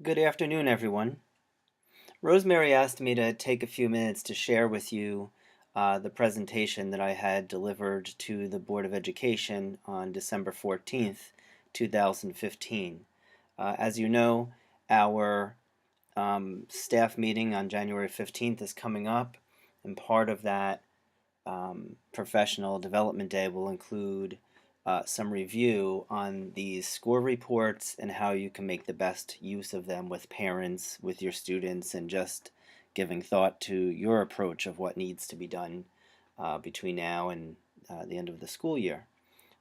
Good afternoon, everyone. Rosemary asked me to take a few minutes to share with you the presentation that I had delivered to the Board of Education on December 14th, 2015. As you know, our staff meeting on January 15th is coming up, and part of that Professional Development Day will include some review on these score reports and how you can make the best use of them with parents, with your students, and just giving thought to your approach of what needs to be done between now and the end of the school year.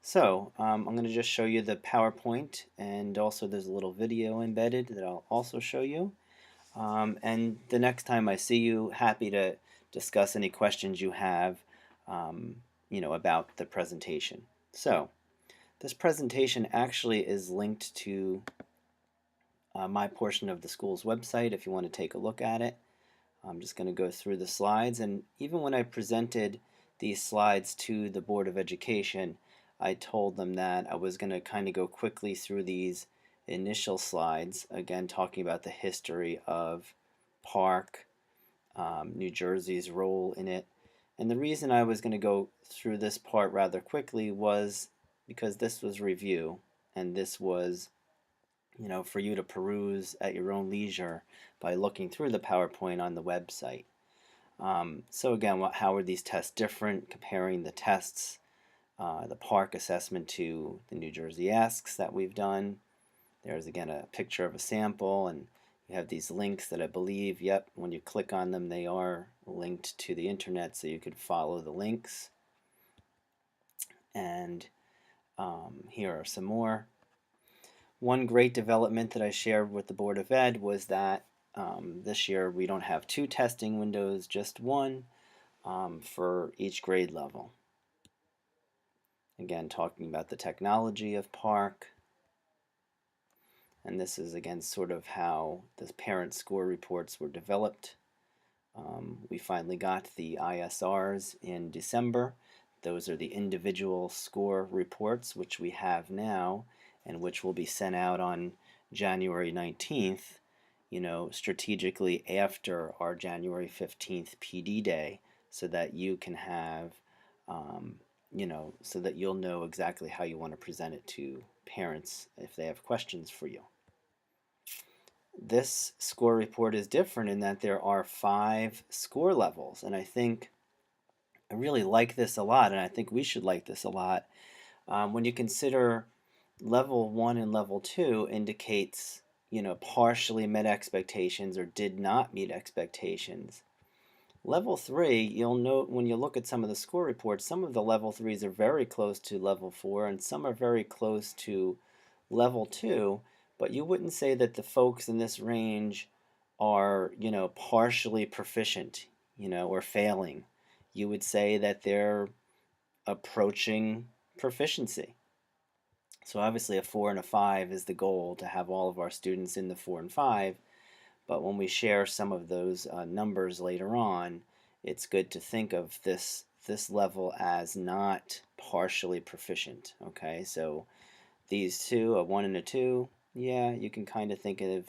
So I'm going to just show you the PowerPoint, and also there's a little video embedded that I'll also show you. And the next time I see you, happy to discuss any questions you have about the presentation. So this presentation actually is linked to my portion of the school's website if you want to take a look at it. I'm just going to go through the slides, and even when I presented these slides to the Board of Education, I told them that I was going to kind of go quickly through these initial slides, again talking about the history of Park, New Jersey's role in it. And the reason I was going to go through this part rather quickly was because this was review, and this was, for you to peruse at your own leisure by looking through the PowerPoint on the website. So again, how are these tests different? Comparing the tests, the Park assessment to the New Jersey Asks that we've done. There's again a picture of a sample, and you have these links that I believe, yep, when you click on them, they are linked to the internet, so you could follow the links. And here are some more. One great development that I shared with the Board of Ed was that this year we don't have two testing windows, just one for each grade level. Again, talking about the technology of Park. And this is again sort of how the parent score reports were developed. We finally got the ISRs in December. Those are the individual score reports, which we have now, and which will be sent out on January 19th, strategically after our January 15th PD day, so that you can have, so that you'll know exactly how you want to present it to parents if they have questions for you. This score report is different in that there are 5 score levels, and I really like this a lot, and I think we should like this a lot. When you consider level 1 and level 2 indicates, partially met expectations or did not meet expectations. Level 3, you'll note when you look at some of the score reports, some of the level 3s are very close to level 4, and some are very close to level 2, but you wouldn't say that the folks in this range are, partially proficient, or failing. You would say that they're approaching proficiency. So obviously a 4 and a 5 is the goal, to have all of our students in the 4 and 5, but when we share some of those numbers later on, it's good to think of this level as not partially proficient. Okay, so these two, a 1 and a 2, yeah, you can kind of think of,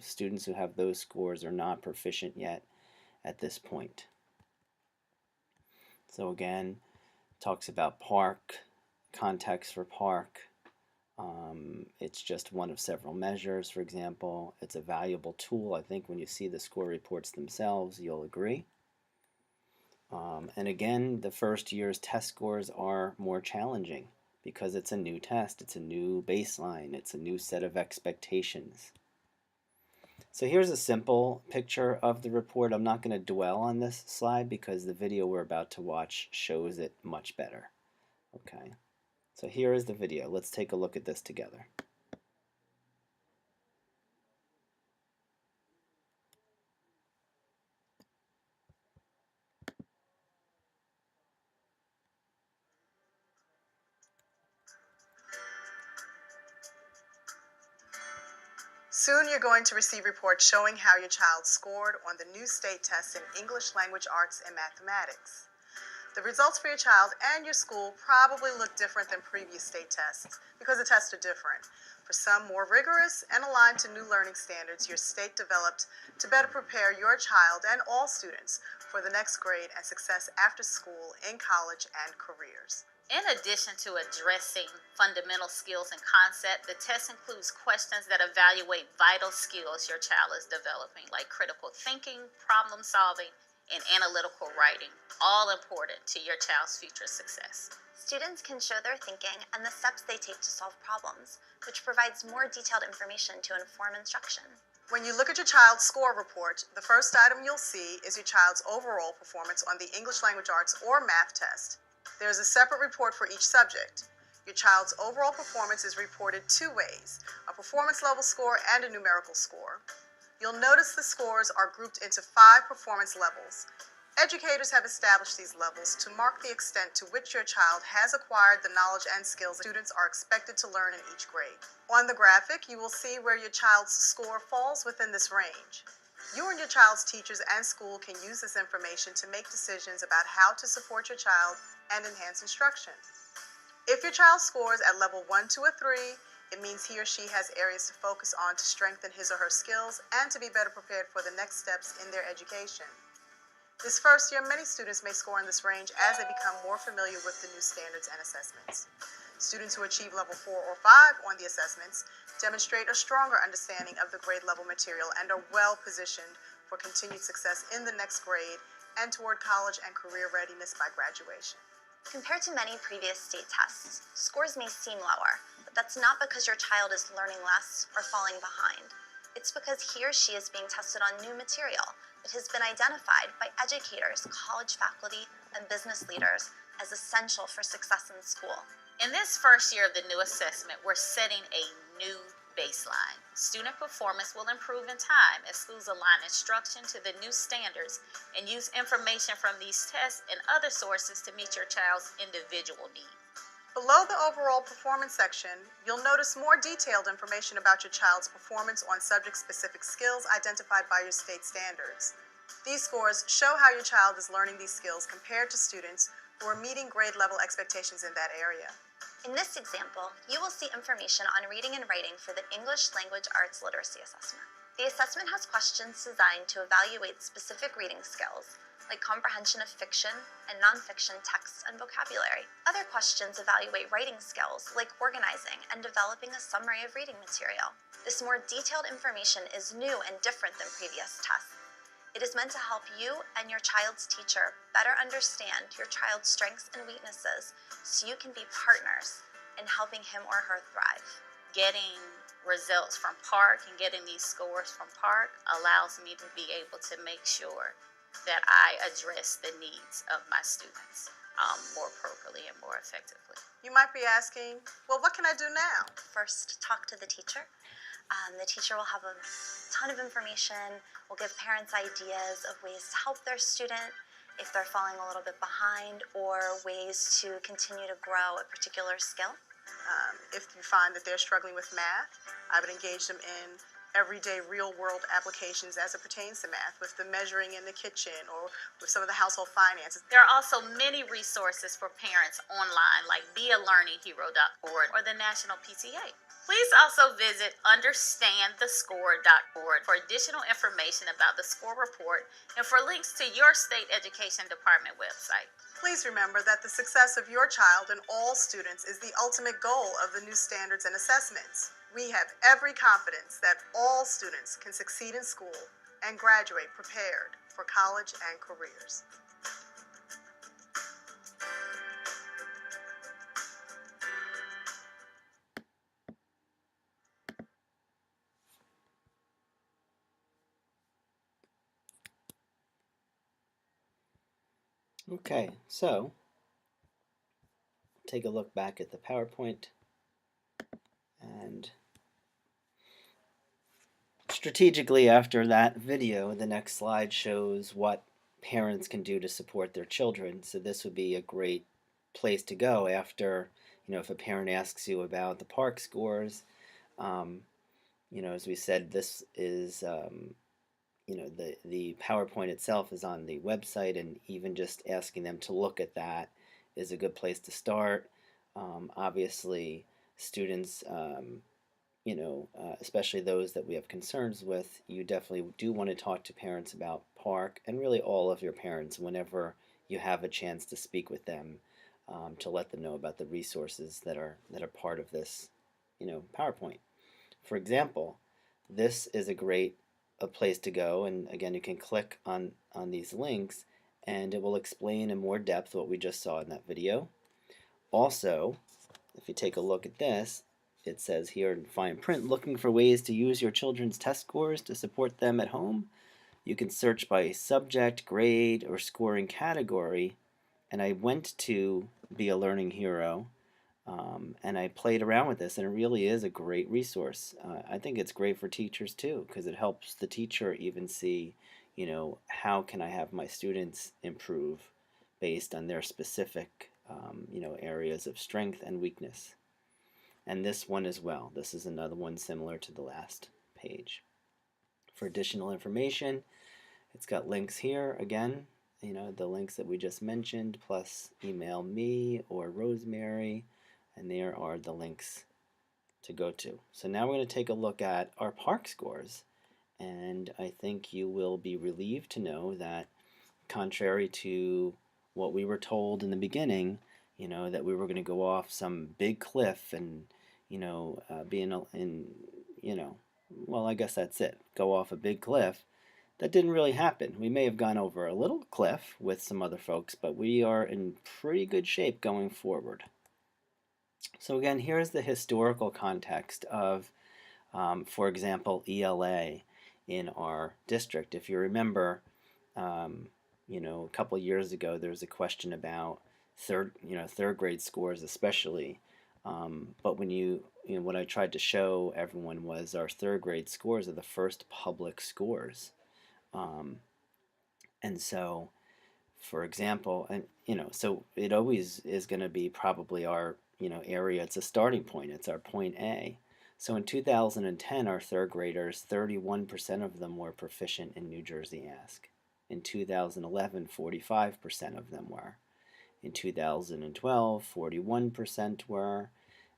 students who have those scores are not proficient yet at this point. So again, talks about Park, context for Park. It's just one of several measures, for example. It's a valuable tool. I think when you see the score reports themselves, you'll agree. And again, the first year's test scores are more challenging because it's a new test, it's a new baseline, it's a new set of expectations. So here's a simple picture of the report. I'm not going to dwell on this slide because the video we're about to watch shows it much better. Okay, so here is the video. Let's take a look at this together. Soon you're going to receive reports showing how your child scored on the new state tests in English, language arts, and mathematics. The results for your child and your school probably look different than previous state tests because the tests are different. For some more rigorous and aligned to new learning standards your state developed to better prepare your child and all students for the next grade and success after school, in college, and careers. In addition to addressing fundamental skills and concepts, the test includes questions that evaluate vital skills your child is developing, like critical thinking, problem solving, and analytical writing, all important to your child's future success. Students can show their thinking and the steps they take to solve problems, which provides more detailed information to inform instruction. When you look at your child's score report, the first item you'll see is your child's overall performance on the English Language Arts or math test. There is a separate report for each subject. Your child's overall performance is reported two ways: a performance level score and a numerical score. You'll notice the scores are grouped into 5 performance levels. Educators have established these levels to mark the extent to which your child has acquired the knowledge and skills students are expected to learn in each grade. On the graphic, you will see where your child's score falls within this range. You and your child's teachers and school can use this information to make decisions about how to support your child and enhance instruction. If your child scores at level 1, 2, or 3, it means he or she has areas to focus on to strengthen his or her skills and to be better prepared for the next steps in their education. This first year, many students may score in this range as they become more familiar with the new standards and assessments. Students who achieve level 4 or 5 on the assessments demonstrate a stronger understanding of the grade level material and are well positioned for continued success in the next grade and toward college and career readiness by graduation. Compared to many previous state tests, scores may seem lower, but that's not because your child is learning less or falling behind. It's because he or she is being tested on new material that has been identified by educators, college faculty, and business leaders as essential for success in school. In this first year of the new assessment, we're setting a new baseline. Student performance will improve in time as schools align instruction to the new standards and use information from these tests and other sources to meet your child's individual needs. Below the overall performance section, you'll notice more detailed information about your child's performance on subject-specific skills identified by your state standards. These scores show how your child is learning these skills compared to students who are meeting grade-level expectations in that area. In this example, you will see information on reading and writing for the English Language Arts Literacy Assessment. The assessment has questions designed to evaluate specific reading skills, like comprehension of fiction and nonfiction texts and vocabulary. Other questions evaluate writing skills, like organizing and developing a summary of reading material. This more detailed information is new and different than previous tests. It is meant to help you and your child's teacher better understand your child's strengths and weaknesses so you can be partners in helping him or her thrive. Getting results from Park and getting these scores from Park allows me to be able to make sure that I address the needs of my students more appropriately and more effectively. You might be asking, well, what can I do now? First, talk to the teacher. The teacher will have a ton of information, will give parents ideas of ways to help their student if they're falling a little bit behind, or ways to continue to grow a particular skill. If you find that they're struggling with math, I would engage them in everyday real-world applications as it pertains to math, with the measuring in the kitchen or with some of the household finances. There are also many resources for parents online, like bealearninghero.org or the National PTA. Please also visit understandthescore.org for additional information about the score report and for links to your state education department website. Please remember that the success of your child and all students is the ultimate goal of the new standards and assessments. We have every confidence that all students can succeed in school and graduate prepared for college and careers. Okay, so take a look back at the PowerPoint, and strategically after that video, the next slide shows what parents can do to support their children. So this would be a great place to go after, if a parent asks you about the Park scores. As we said, this is the PowerPoint itself is on the website, and even just asking them to look at that is a good place to start. Obviously, students, especially those that we have concerns with, you definitely do want to talk to parents about Park, and really all of your parents whenever you have a chance to speak with them, to let them know about the resources that are part of this, PowerPoint. For example, this is a place to go, and again, you can click on these links, and it will explain in more depth what we just saw in that video. Also, if you take a look at this, it says here in fine print, looking for ways to use your children's test scores to support them at home. You can search by subject, grade, or scoring category. And I went to Be a Learning Hero, and I played around with this, and it really is a great resource. I think it's great for teachers too, because it helps the teacher even see, how can I have my students improve based on their specific, areas of strength and weakness. And this one as well. This is another one similar to the last page. For additional information, it's got links here again, the links that we just mentioned, plus email me or Rosemary, and there are the links to go to. So now we're going to take a look at our Park scores, and I think you will be relieved to know that, contrary to what we were told in the beginning, that we were going to go off some big cliff and, well, I guess that's it, go off a big cliff. That didn't really happen. We may have gone over a little cliff with some other folks, but we are in pretty good shape going forward. So again, here's the historical context of, for example, ELA in our district. If you remember, a couple years ago, there was a question about third grade scores, especially. But what I tried to show everyone was our third grade scores are the first public scores. And so, for example, and so it always is going to be probably our area. It's a starting point. It's our point A. So in 2010, our third graders, 31% of them were proficient in New Jersey Ask. In 2011, 45% of them were. In 2012, 41% were.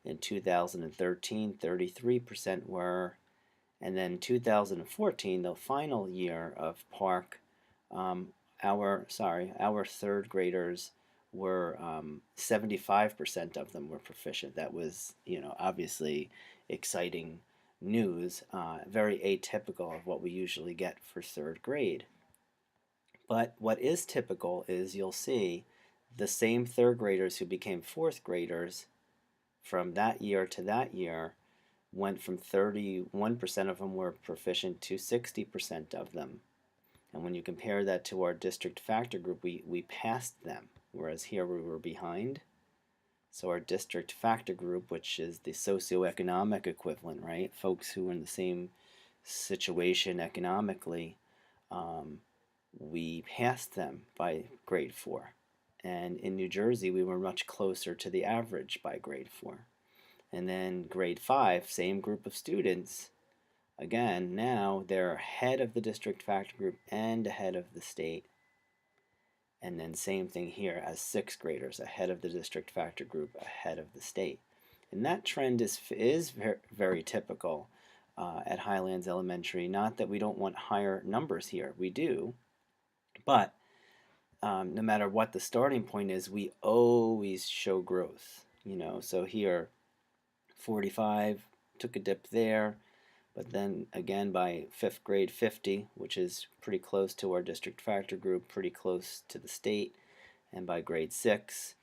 In 2013, 33% were. And then 2014, the final year of Park, our third graders were 75% of them were proficient. That was, obviously exciting news, very atypical of what we usually get for third grade. But what is typical is you'll see the same third graders who became fourth graders from that year to that year went from 31% of them were proficient to 60% of them. And when you compare that to our district factor group, we passed them, whereas here we were behind. So our district factor group, which is the socioeconomic equivalent, right? Folks who are in the same situation economically, we passed them by grade 4. And in New Jersey, we were much closer to the average by grade 4. And then grade 5, same group of students, again, now they're ahead of the district factor group and ahead of the state. And then same thing here as sixth graders, ahead of the district factor group, ahead of the state. And that trend is very typical at Highlands Elementary. Not that we don't want higher numbers here, we do. But no matter what the starting point is, we always show growth. So here, 45, took a dip there, but then again by fifth grade 50, which is pretty close to our district factor group, pretty close to the state, and by grade 6,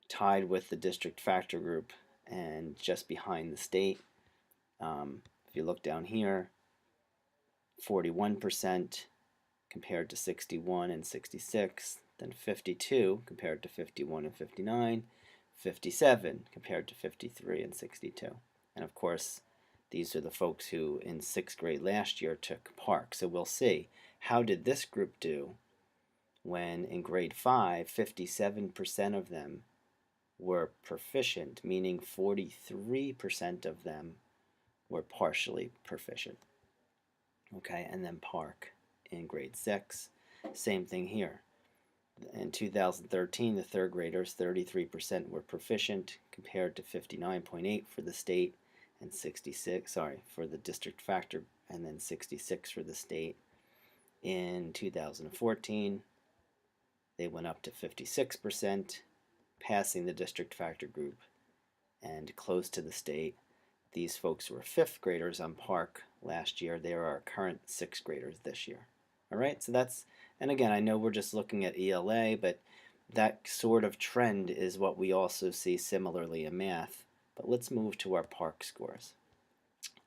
tied with the district factor group and just behind the state. If you look down here, 41% compared to 61 and 66, then 52 compared to 51 and 59, 57 compared to 53 and 62. And of course, these are the folks who in 6th grade last year took Park. So we'll see, how did this group do when in grade 5, 57% of them were proficient, meaning 43% of them were partially proficient. Okay, and then Park in grade 6. Same thing here. In 2013, the third graders, 33% were proficient compared to 59.8 for the state and 66, for the district factor, and then 66 for the state. In 2014, they went up to 56%, passing the district factor group and close to the state. These folks were 5th graders on Park last year. They are our current 6th graders this year. All right, so that's, and again, I know we're just looking at ELA, but that sort of trend is what we also see similarly in math. But let's move to our Park scores.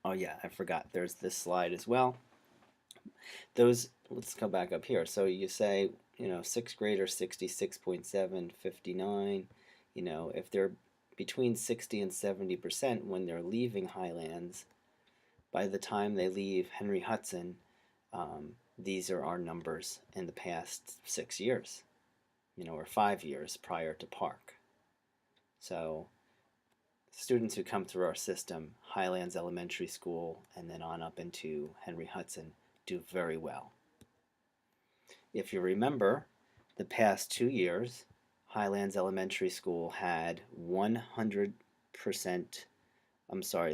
Oh yeah, I forgot, there's this slide as well. Those, let's go back up here. So you say, 6th grader 66.7, 59, if they're between 60 and 70% when they're leaving Highlands, by the time they leave Henry Hudson, these are our numbers in the past 6 years, or 5 years prior to Park. So students who come through our system, Highlands Elementary School, and then on up into Henry Hudson, do very well. If you remember, the past 2 years, Highlands Elementary School had 100%,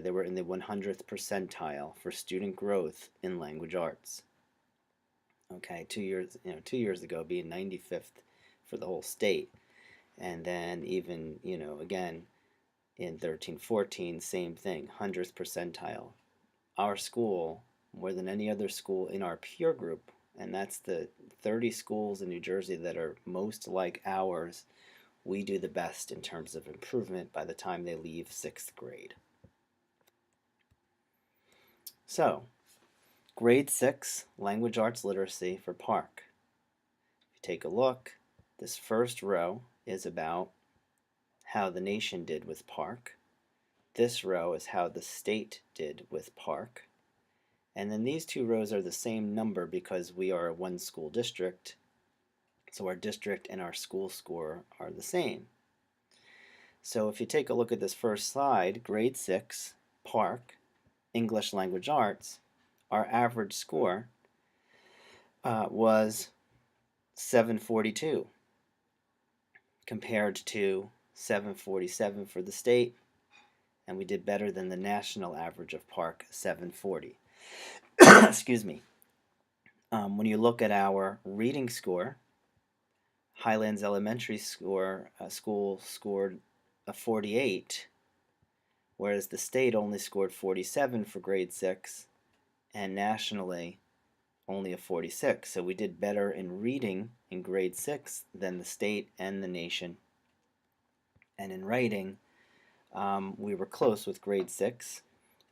they were in the 100th percentile for student growth in language arts. Okay, 2 years ago being 95th for the whole state. And then even, again, in 13-14, same thing, 100th percentile. Our school, more than any other school in our peer group, and that's the 30 schools in New Jersey that are most like ours, we do the best in terms of improvement by the time they leave 6th grade. So, grade 6, language arts literacy for Park. If you take a look, this first row is about how the nation did with Park. This row is how the state did with Park. And then these 2 rows are the same number because we are a one school district, so our district and our school score are the same. So if you take a look at this first slide, grade 6, Park, English Language Arts, our average score was 742 compared to 747 for the state, and we did better than the national average of Park, 740. Excuse me. When you look at our reading score, Highlands Elementary School scored a 48, whereas the state only scored 47 for grade 6, and nationally only a 46. So we did better in reading in grade 6 than the state and the nation. And in writing, we were close with grade 6.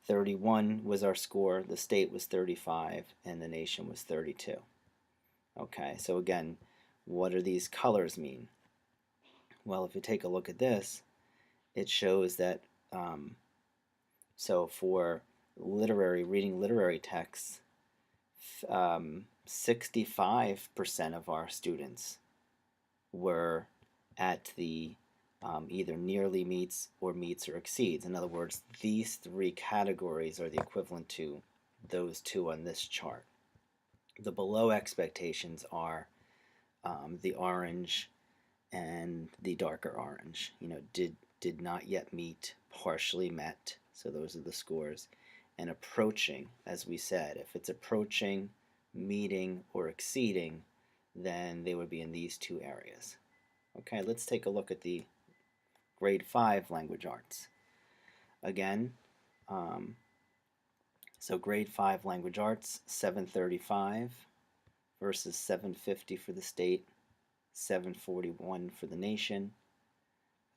31 was our score, the state was 35, and the nation was 32. Okay, so again, what do these colors mean? Well, if you take a look at this, it shows that, so for reading literary texts, 65% of our students were at the either nearly meets or exceeds. In other words, these 3 categories are the equivalent to those 2 on this chart. The below expectations are the orange and the darker orange. Did not yet meet, partially met, so those are the scores. And approaching, as we said, if it's approaching, meeting, or exceeding, then they would be in these 2 areas. Okay, let's take a look at the grade 5 language arts. Again, so grade 5 language arts, 735 versus 750 for the state, 741 for the nation.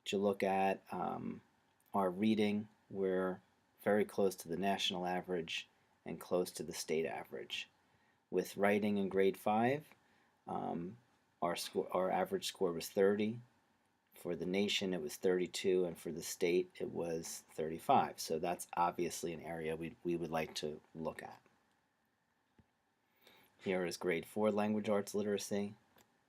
But you look at our reading, we're very close to the national average and close to the state average. With writing in grade 5, our average score was 30. For the nation, it was 32, and for the state, it was 35. So that's obviously an area we would like to look at. Here is grade 4 language arts literacy,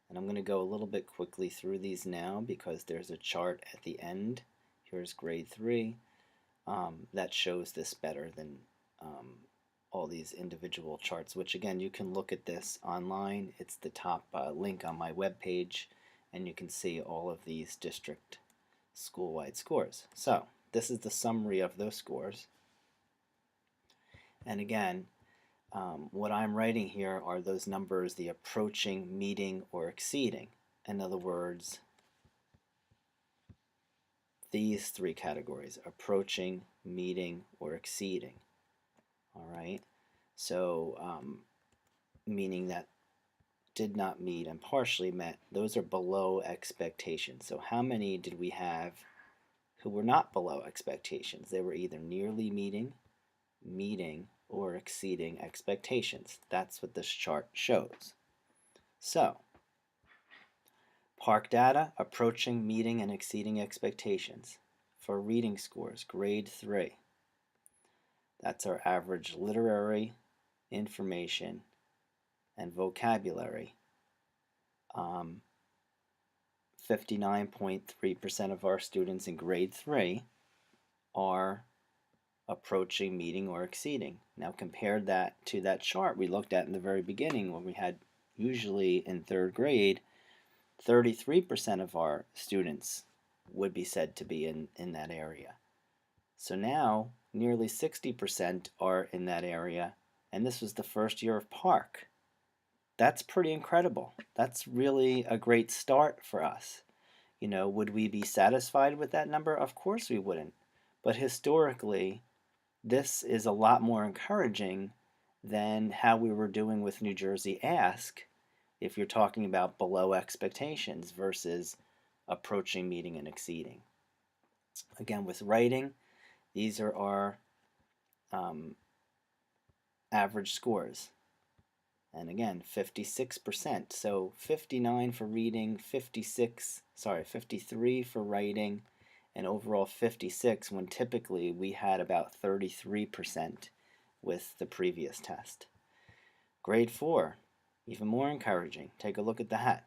and I'm going to go a little bit quickly through these now because there's a chart at the end. Here's grade 3. That shows this better than all these individual charts, which again, you can look at this online. It's the top link on my webpage, and you can see all of these district school-wide scores. So this is the summary of those scores. And again, what I'm writing here are those numbers, the approaching, meeting, or exceeding. In other words, these three categories: approaching, meeting, or exceeding. All right, so meaning that did not meet and partially met, those are below expectations. So how many did we have who were not below expectations? They were either nearly meeting, meeting, or exceeding expectations. That's what this chart shows. So, Park data, approaching, meeting, and exceeding expectations. For reading scores, grade 3. That's our average literary, information, and vocabulary. 59.3% of our students in grade 3 are approaching, meeting, or exceeding. Now compare that to that chart we looked at in the very beginning when we had, usually in 3rd grade, 33% of our students would be said to be in that area. So now nearly 60% are in that area, and this was the first year of Park. That's pretty incredible. That's really a great start for us. You know, would we be satisfied with that number? Of course we wouldn't. But historically, this is a lot more encouraging than how we were doing with New Jersey Ask, if you're talking about below expectations versus approaching, meeting, and exceeding. Again, with writing, these are our average scores. And again, 56%. So 59 for reading, 53 for writing, and overall 56, when typically we had about 33% with the previous test. Grade 4, even more encouraging. Take a look at that.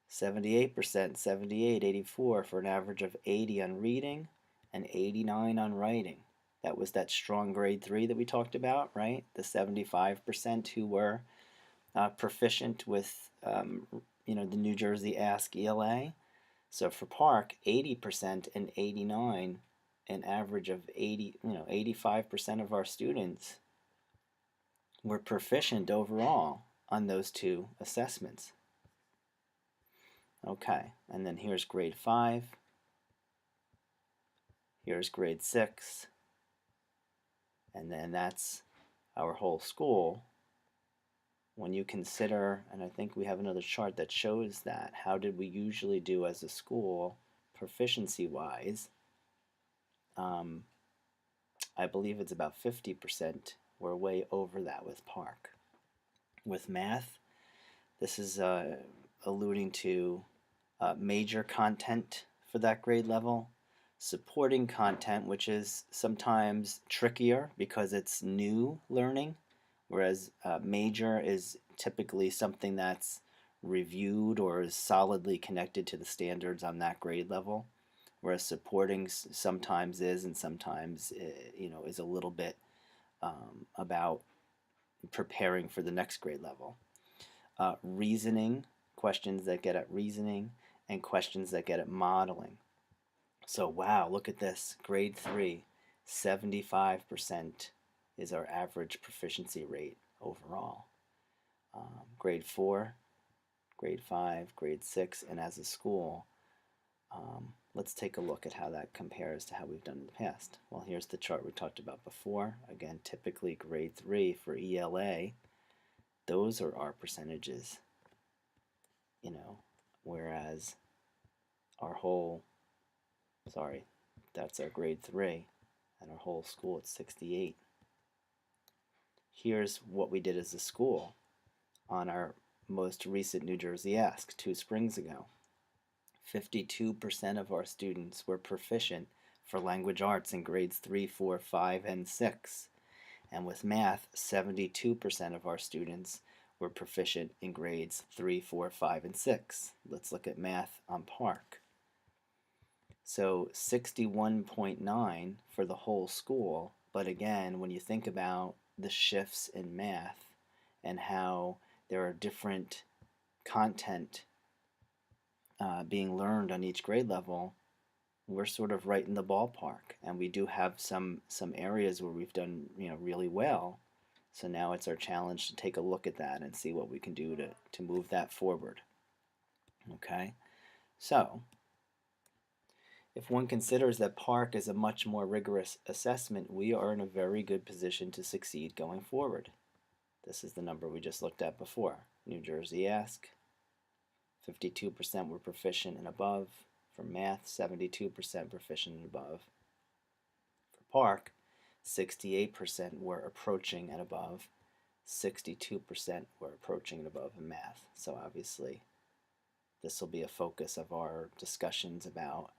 78%, 78, 84 for an average of 80 on reading and 89 on writing. That was that strong grade 3 that we talked about, right? The 75% who were proficient with the New Jersey Ask ELA. So for Park, 80% and 89, an average of 85% of our students were proficient overall on those two assessments. Okay, and then here's grade 5. Here's grade 6. And then that's our whole school. When you consider, and I think we have another chart that shows that, how did we usually do as a school proficiency-wise? I believe it's about 50%. We're way over that with Park. With math, this is alluding to major content for that grade level, supporting content, which is sometimes trickier because it's new learning, whereas major is typically something that's reviewed or is solidly connected to the standards on that grade level, whereas supporting sometimes is, and sometimes is a little bit about preparing for the next grade level. Reasoning, questions that get at reasoning, and questions that get at modeling. So wow, look at this. Grade 3, 75% is our average proficiency rate overall. Grade 4, grade 5, grade 6, and as a school, let's take a look at how that compares to how we've done in the past. Well, here's the chart we talked about before. Again, typically grade 3 for ELA, those are our percentages, whereas our whole, that's our grade 3, and our whole school at 68. Here's what we did as a school on our most recent New Jersey Ask 2 springs ago. 52% of our students were proficient for language arts in grades 3, 4, 5, and 6. And with math, 72% of our students were proficient in grades 3, 4, 5, and 6. Let's look at math on Park. So 61.9 for the whole school, but again, when you think about the shifts in math and how there are different content being learned on each grade level, we're sort of right in the ballpark, and we do have some areas where we've done really well. So now it's our challenge to take a look at that and see what we can do to move that forward. Okay, so if one considers that PARCC is a much more rigorous assessment, we are in a very good position to succeed going forward. This is the number we just looked at before. New Jersey Ask, 52% were proficient and above. For math, 72% proficient and above. For PARCC, 68% were approaching and above. 62% were approaching and above in math. So obviously, this will be a focus of our discussions about,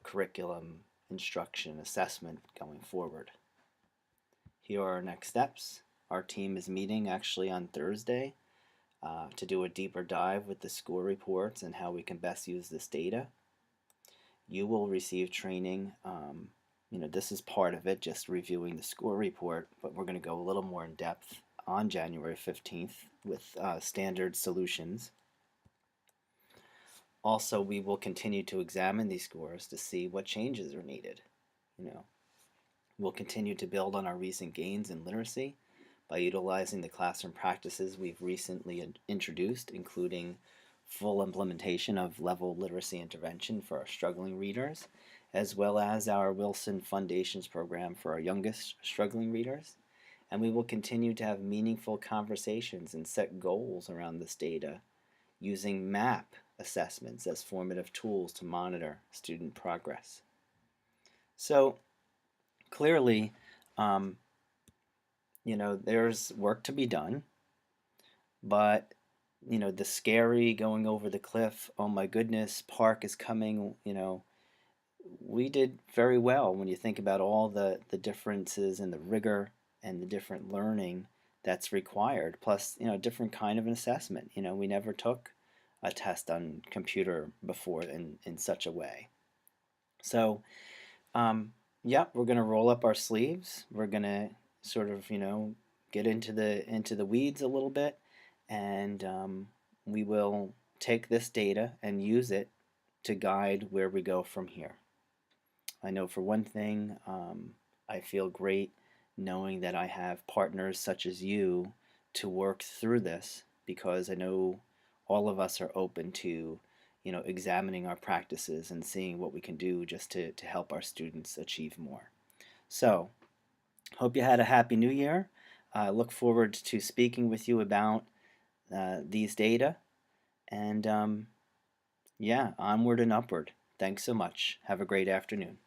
curriculum, instruction, assessment going forward. Here are our next steps. Our team is meeting actually on Thursday to do a deeper dive with the score reports and how we can best use this data. You will receive training. This is part of it, just reviewing the score report, but we're going to go a little more in depth on January 15th with standard solutions. Also, we will continue to examine these scores to see what changes are needed. We'll continue to build on our recent gains in literacy by utilizing the classroom practices we've recently introduced, including full implementation of level literacy intervention for our struggling readers, as well as our Wilson Foundations program for our youngest struggling readers. And we will continue to have meaningful conversations and set goals around this data using MAP assessments as formative tools to monitor student progress. So clearly, there's work to be done, but the scary going over the cliff, oh my goodness, PARCC is coming, we did very well when you think about all the differences in the rigor and the different learning that's required, plus, different kind of an assessment. We never took a test on computer before in such a way. So, yeah, we're going to roll up our sleeves. We're going to sort of, get into the weeds a little bit, and we will take this data and use it to guide where we go from here. I know for one thing, I feel great knowing that I have partners such as you to work through this, because I know all of us are open to examining our practices and seeing what we can do just to help our students achieve more. So, hope you had a happy new year. I look forward to speaking with you about these data, and yeah, onward and upward. Thanks so much. Have a great afternoon.